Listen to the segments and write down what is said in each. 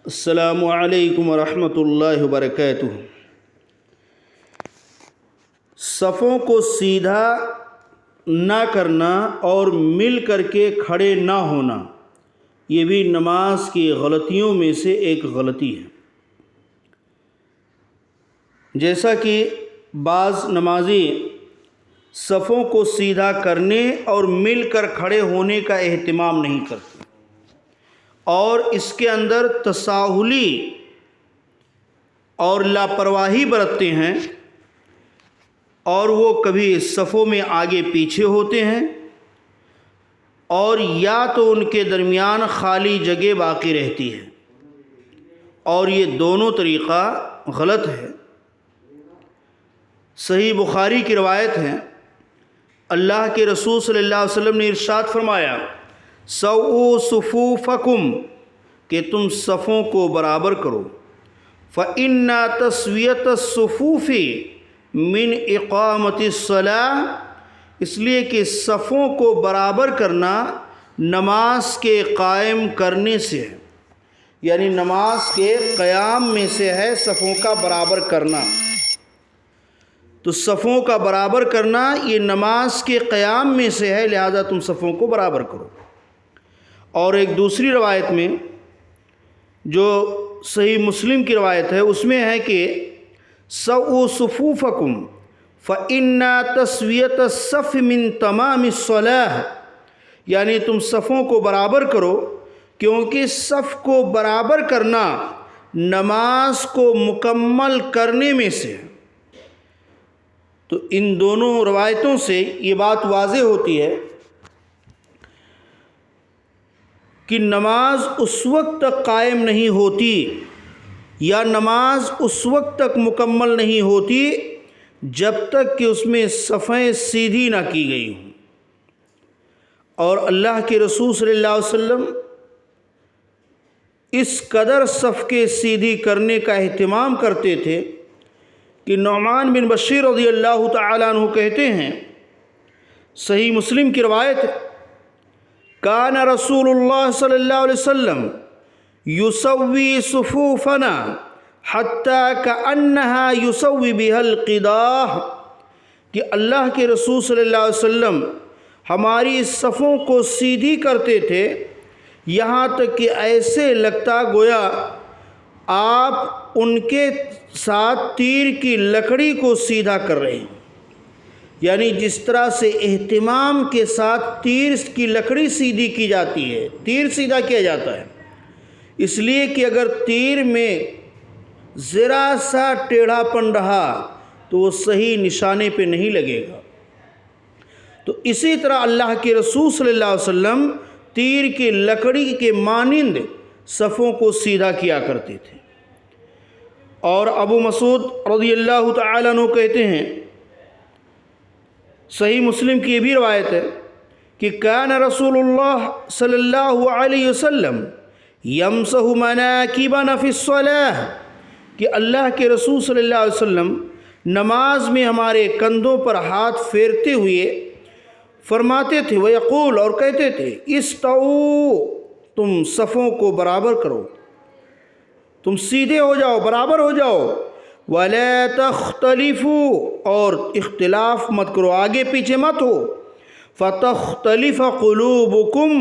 السلام علیکم ورحمۃ اللہ وبرکاتہ۔ صفوں کو سیدھا نہ کرنا اور مل کر کے کھڑے نہ ہونا، یہ بھی نماز کی غلطیوں میں سے ایک غلطی ہے۔ جیسا کہ بعض نمازی صفوں کو سیدھا کرنے اور مل کر کھڑے ہونے کا اہتمام نہیں کرتے اور اس کے اندر تساہلی اور لاپرواہی برتتے ہیں، اور وہ کبھی صفوں میں آگے پیچھے ہوتے ہیں اور یا تو ان کے درمیان خالی جگہ باقی رہتی ہے، اور یہ دونوں طریقہ غلط ہے۔ صحیح بخاری کی روایت ہے، اللہ کے رسول صلی اللہ علیہ وسلم نے ارشاد فرمایا، سووا صفوفکم، کہ تم صفوں کو برابر کرو، فإن تسویۃ الصفوف من اقامت الصلاۃ، اس لیے کہ صفوں کو برابر کرنا نماز کے قائم کرنے سے ہے، یعنی نماز کے قیام میں سے ہے صفوں کا برابر کرنا۔ تو صفوں کا برابر کرنا یہ نماز کے قیام میں سے ہے، لہذا تم صفوں کو برابر کرو۔ اور ایک دوسری روایت میں جو صحیح مسلم کی روایت ہے، اس میں ہے کہ سووا صفوفکم فإن تسویۃ الصف من تمام الصلاۃ، یعنی تم صفوں کو برابر کرو کیونکہ صف کو برابر کرنا نماز کو مکمل کرنے میں سے ہے۔ تو ان دونوں روایتوں سے یہ بات واضح ہوتی ہے کہ نماز اس وقت تک قائم نہیں ہوتی یا نماز اس وقت تک مکمل نہیں ہوتی جب تک کہ اس میں صفیں سیدھی نہ کی گئی ہوں۔ اور اللہ کے رسول صلی اللہ علیہ وسلم اس قدر صف کے سیدھی کرنے کا اہتمام کرتے تھے کہ نعمان بن بشیر رضی اللہ تعالیٰ عنہ کہتے ہیں، صحیح مسلم کی روایت ہے، کان رسول اللہ صلی اللہ علیہ وسلم یسوی صفوفنا حتی کأنہا یسوی بها القداح، کہ اللہ کے رسول صلی اللہ علیہ وسلم ہماری صفوں کو سیدھی کرتے تھے یہاں تک کہ ایسے لگتا گویا آپ ان کے ساتھ تیر کی لکڑی کو سیدھا کر رہے ہیں، یعنی جس طرح سے اہتمام کے ساتھ تیر کی لکڑی سیدھی کی جاتی ہے، تیر سیدھا کیا جاتا ہے، اس لیے کہ اگر تیر میں ذرا سا ٹیڑھا پن رہا تو وہ صحیح نشانے پہ نہیں لگے گا۔ تو اسی طرح اللہ کے رسول صلی اللہ علیہ وسلم تیر کی لکڑی کے مانند صفوں کو سیدھا کیا کرتے تھے۔ اور ابو مسعود رضی اللہ تعالیٰ عنہ کہتے ہیں، صحیح مسلم کی یہ بھی روایت ہے کہ کان رسول اللہ صلی اللہ علیہ وسلم یمسح مناکبنا فی الصلاۃ، کہ اللہ کے رسول صلی اللہ علیہ وسلم نماز میں ہمارے کندھوں پر ہاتھ پھیرتے ہوئے فرماتے تھے، ویقول، اور کہتے تھے، استووا، تم صفوں کو برابر کرو، تم سیدھے ہو جاؤ، برابر ہو جاؤ، ولا تختلفوا، اور اختلاف مت کرو، آگے پیچھے مت ہو، فتختلف قلوبکم،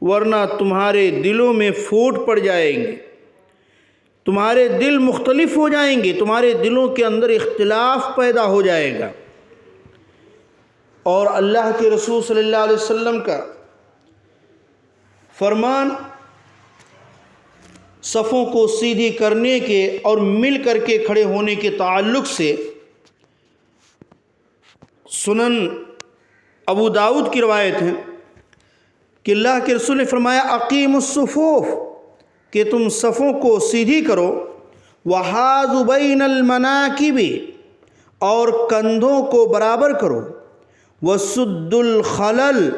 ورنہ تمہارے دلوں میں پھوٹ پڑ جائیں گے، تمہارے دل مختلف ہو جائیں گے، تمہارے دلوں کے اندر اختلاف پیدا ہو جائے گا۔ اور اللہ کے رسول صلی اللہ علیہ وسلم کا فرمان صفوں کو سیدھی کرنے کے اور مل کر کے کھڑے ہونے کے تعلق سے سنن ابو داؤد کی روایت ہے کہ اللہ کے رسول نے فرمایا، اقیموا الصفوف، کہ تم صفوں کو سیدھی کرو، وحاذوا بین المناکب، اور کندھوں کو برابر کرو، وسدوا الخلل،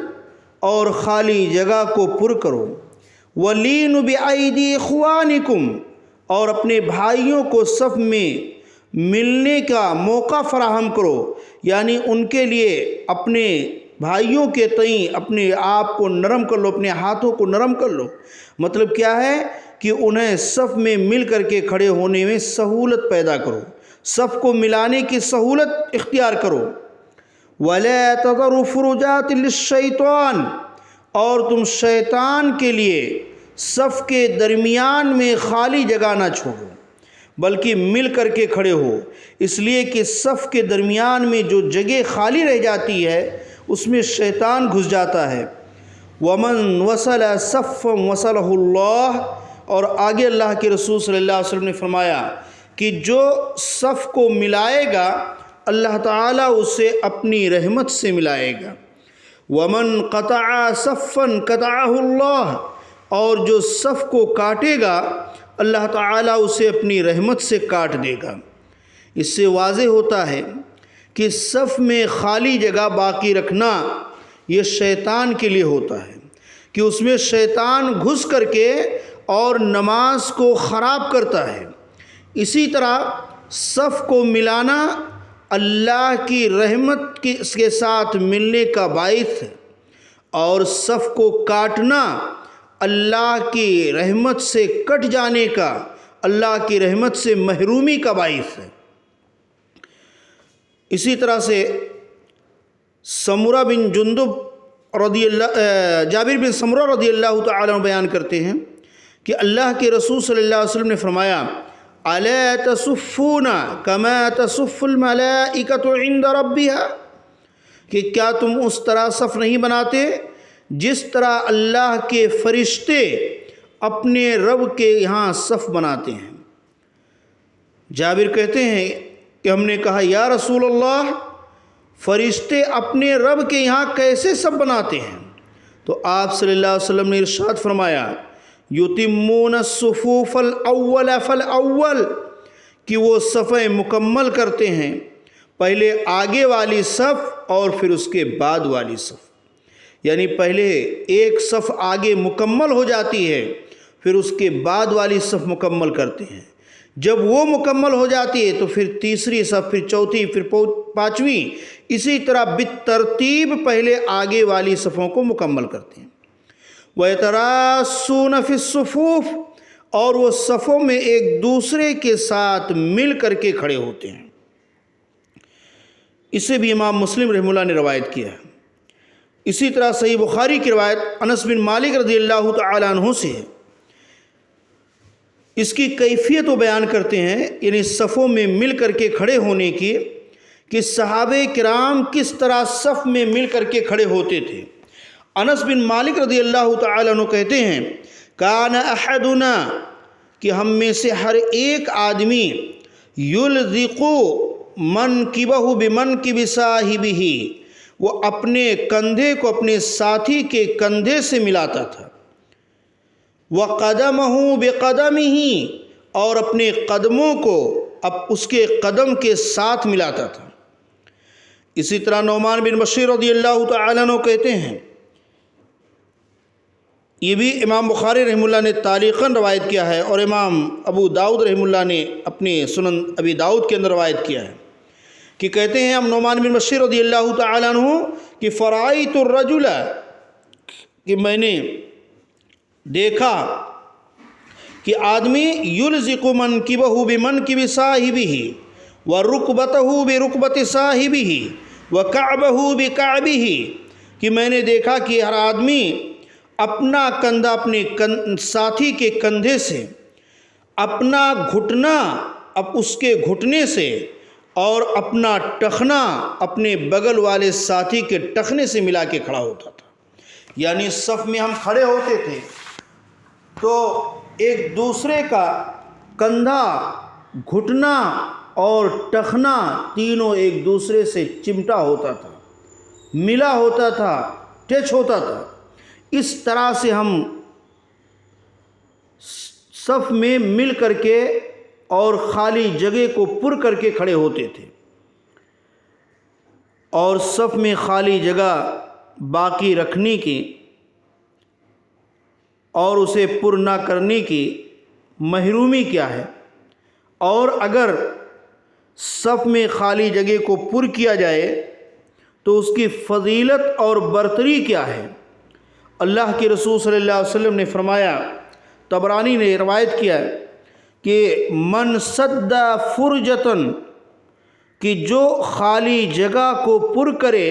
اور خالی جگہ کو پر کرو، وَلِینُوا بِأَیْدِی اخوانکم، اور اپنے بھائیوں کو صف میں ملنے کا موقع فراہم کرو، یعنی ان کے لیے اپنے بھائیوں کے تئیں اپنے آپ کو نرم کر لو، اپنے ہاتھوں کو نرم کر لو۔ مطلب کیا ہے کہ انہیں صف میں مل کر کے کھڑے ہونے میں سہولت پیدا کرو، صف کو ملانے کی سہولت اختیار کرو۔ وَلَا تَذَرُوا فُرُجَاتٍ لِلشَّيْطَانِ، اور تم شیطان کے لیے صف کے درمیان میں خالی جگہ نہ چھوڑو، بلکہ مل کر کے کھڑے ہو، اس لیے کہ صف کے درمیان میں جو جگہ خالی رہ جاتی ہے اس میں شیطان گھس جاتا ہے۔ وَمَنْ وَصَلَ صَفًّا وَصَلَهُ اللَّهُ، اور آگے اللہ کے رسول صلی اللہ علیہ وسلم نے فرمایا کہ جو صف کو ملائے گا اللہ تعالیٰ اسے اپنی رحمت سے ملائے گا۔ وَمَنْ قَطَعَ صَفًّا قَطَعَهُ اللَّهُ، اور جو صف کو کاٹے گا اللہ تعالیٰ اسے اپنی رحمت سے کاٹ دے گا۔ اس سے واضح ہوتا ہے کہ صف میں خالی جگہ باقی رکھنا یہ شیطان کے لیے ہوتا ہے، کہ اس میں شیطان گھس کر کے اور نماز کو خراب کرتا ہے۔ اسی طرح صف کو ملانا اللہ کی رحمت کے ساتھ ملنے کا باعث ہے، اور صف کو کاٹنا اللہ کی رحمت سے کٹ جانے کا، اللہ کی رحمت سے محرومی کا باعث ہے۔ اسی طرح سے سمرہ بن جندب جابر بن سمرہ رضی اللہ تعالیٰ عنہ بیان کرتے ہیں کہ اللہ کے رسول صلی اللہ علیہ وسلم نے فرمایا الا تصفون کما تصف الملائکۃ عند ربها، کہ کیا تم اس طرح صف نہیں بناتے جس طرح اللہ کے فرشتے اپنے رب کے یہاں صف بناتے ہیں۔ جابر کہتے ہیں کہ ہم نے کہا یا رسول اللہ، فرشتے اپنے رب کے یہاں کیسے صف بناتے ہیں؟ تو آپ صلی اللہ علیہ وسلم نے ارشاد فرمایا یتمون الصفوف الاول فالاول، کہ وہ صفیں مکمل کرتے ہیں، پہلے آگے والی صف اور پھر اس کے بعد والی صف، یعنی پہلے ایک صف آگے مکمل ہو جاتی ہے پھر اس کے بعد والی صف مکمل کرتے ہیں۔ جب وہ مکمل ہو جاتی ہے تو پھر تیسری صف، پھر چوتھی، پھر پانچویں، اسی طرح بالترتیب پہلے آگے والی صفوں کو مکمل کرتے ہیں۔ وَيَتَرَاصُونَ فِي الصُّفُوفِ، اور وہ صفوں میں ایک دوسرے کے ساتھ مل کر کے کھڑے ہوتے ہیں۔ اسے بھی امام مسلم رحمہ اللہ نے روایت کیا ہے۔ اسی طرح صحیح بخاری کی روایت انس بن مالک رضی اللہ تعالیٰ عنہ سے ہے۔ اس کی کیفیت وہ بیان کرتے ہیں، یعنی صفوں میں مل کر کے کھڑے ہونے کی، کہ صحابہ کرام کس طرح صف میں مل کر کے کھڑے ہوتے تھے۔ انس بن مالک رضی اللہ تعالیٰ عنہ کہتے ہیں کان احدنا، کہ ہم میں سے ہر ایک آدمی یلذق منکبہ بمنکب صاحبہ، وہ اپنے کندھے کو اپنے ساتھی کے کندھے سے ملاتا تھا، وَقَدَمَهُ بِقَدَمِهِ، اور اپنے قدموں کو اب اس کے قدم کے ساتھ ملاتا تھا۔ اسی طرح نعمان بن بشیر رضی اللہ تعالیٰ عنہ کہتے ہیں، یہ بھی امام بخاری رحمہ اللہ نے تعلیقاً روایت کیا ہے، اور امام ابو داؤد رحمہ اللہ نے اپنے سنن ابی داؤد کے اندر روایت کیا ہے، کہ کہتے ہیں ہم نعمان بن بشیر رضی اللہ تعالیٰ عنہ کہ فرائیت الرجل، کہ میں نے دیکھا کہ آدمی یلزق منکبہ بمنکب صاحبہ ورکبتہ برکبت صاحبہ وکعبہ بکعبہ، کہ میں نے دیکھا کہ ہر آدمی اپنا کندھا اپنے ساتھی کے کندھے سے، اپنا گھٹنا اب اس کے گھٹنے سے، اور اپنا ٹخنا اپنے بغل والے ساتھی کے ٹخنے سے ملا کے کھڑا ہوتا تھا۔ یعنی صف میں ہم کھڑے ہوتے تھے تو ایک دوسرے کا کندھا، گھٹنا اور ٹخنا تینوں ایک دوسرے سے چمٹا ہوتا تھا، ملا ہوتا تھا، ٹچ ہوتا تھا۔ اس طرح سے ہم صف میں مل کر کے اور خالی جگہ کو پر کر کے کھڑے ہوتے تھے، اور صف میں خالی جگہ باقی رکھنے کی اور اسے پر نہ کرنے کی محرومی کیا ہے، اور اگر صف میں خالی جگہ کو پر کیا جائے تو اس کی فضیلت اور برتری کیا ہے۔ اللہ کے رسول صلی اللہ علیہ وسلم نے فرمایا طبرانی نے روایت کیا ہے کہ من سد فرجتن، کہ جو خالی جگہ کو پر کرے،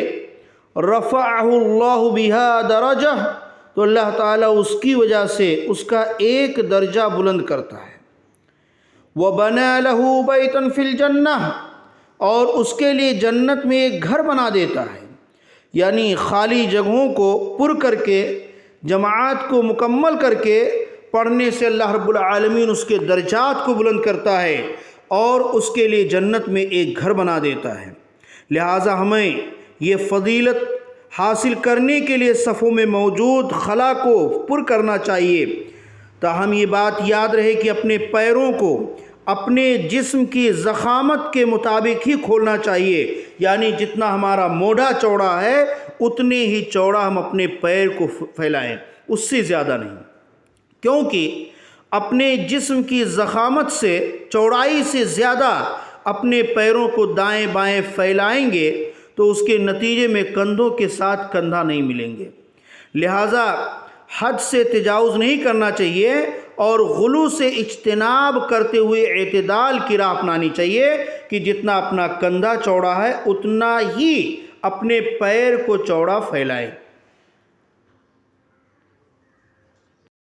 رفعہ اللہ بہا درجہ، تو اللہ تعالیٰ اس کی وجہ سے اس کا ایک درجہ بلند کرتا ہے۔ وَبَنَى لَهُ بَيْتًا فِي الْجَنَّةِ، اور اس کے لیے جنت میں ایک گھر بنا دیتا ہے۔ یعنی خالی جگہوں کو پر کر کے، جماعت کو مکمل کر کے پڑھنے سے اللہ رب العالمین اس کے درجات کو بلند کرتا ہے اور اس کے لیے جنت میں ایک گھر بنا دیتا ہے۔ لہٰذا ہمیں یہ فضیلت حاصل کرنے کے لیے صفوں میں موجود خلا کو پر کرنا چاہیے۔ تاہم یہ بات یاد رہے کہ اپنے پیروں کو اپنے جسم کی ضخامت کے مطابق ہی کھولنا چاہیے، یعنی جتنا ہمارا موڈھا چوڑا ہے اتنے ہی چوڑا ہم اپنے پیر کو پھیلائیں، اس سے زیادہ نہیں، کیونکہ اپنے جسم کی ضخامت سے، چوڑائی سے زیادہ اپنے پیروں کو دائیں بائیں پھیلائیں گے تو اس کے نتیجے میں کندھوں کے ساتھ کندھا نہیں ملیں گے۔ لہٰذا حد سے تجاوز نہیں کرنا چاہیے اور غلو سے اجتناب کرتے ہوئے اعتدال کی راہ اپنانی چاہیے کہ جتنا اپنا کندھا چوڑا ہے اتنا ہی اپنے پیر کو چوڑا پھیلائے۔